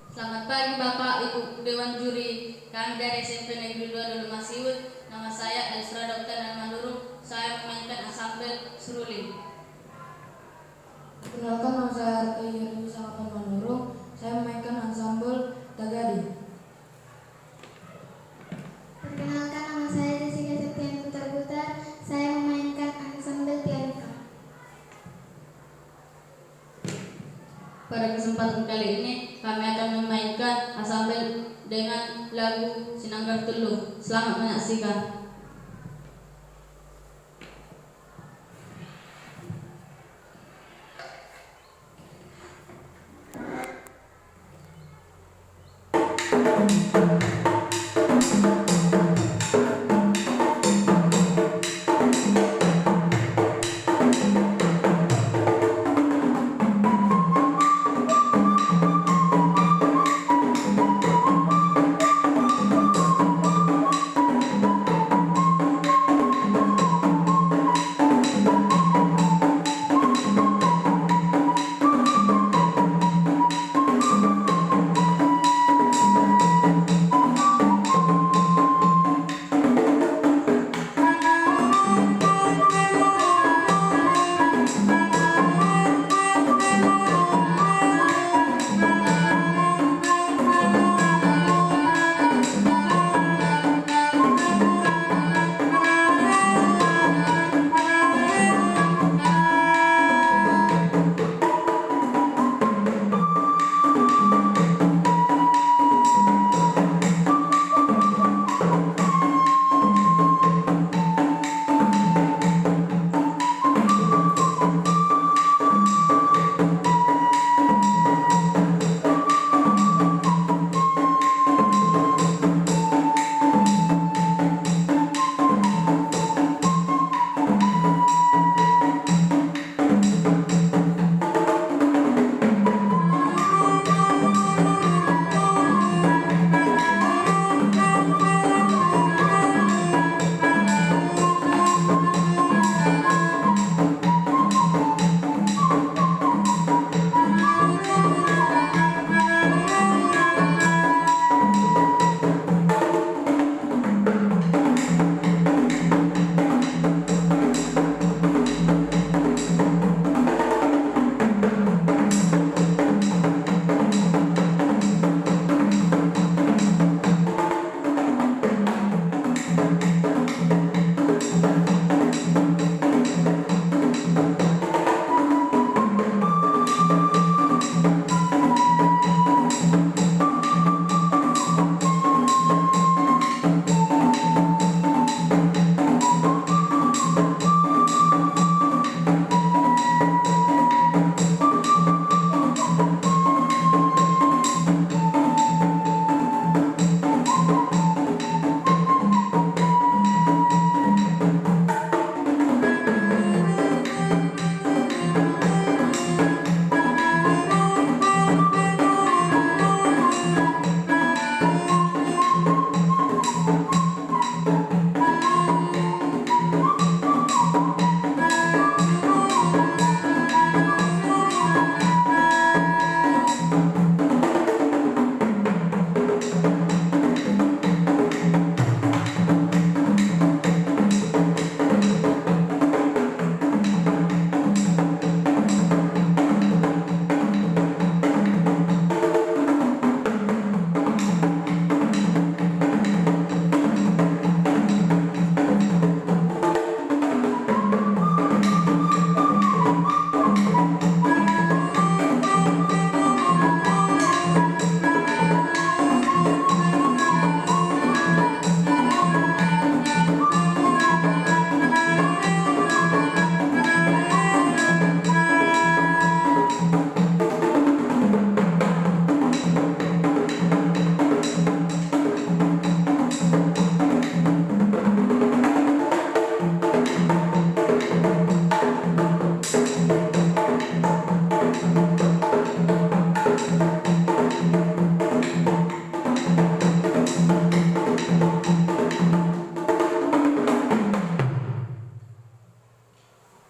Selamat pagi Bapak, Ibu Dewan Juri. Kami dari SMP Negeri 2 Dulu Masiwut. Nama saya Elsra Dr. Manurung. Saya memainkan ansambel Seruling. Perkenalkan, nama saya Arka Yeri Sangkapan Manurung. Saya memainkan ansambel Tagadi. Perkenalkan, nama saya Jessica Septian Putar-Putar. Saya memainkan ansambel Tiarika. Pada kesempatan kali ini kami akan memainkan ansambel dengan lagu Sinanggar Telu. Selamat menyaksikan. Thank you.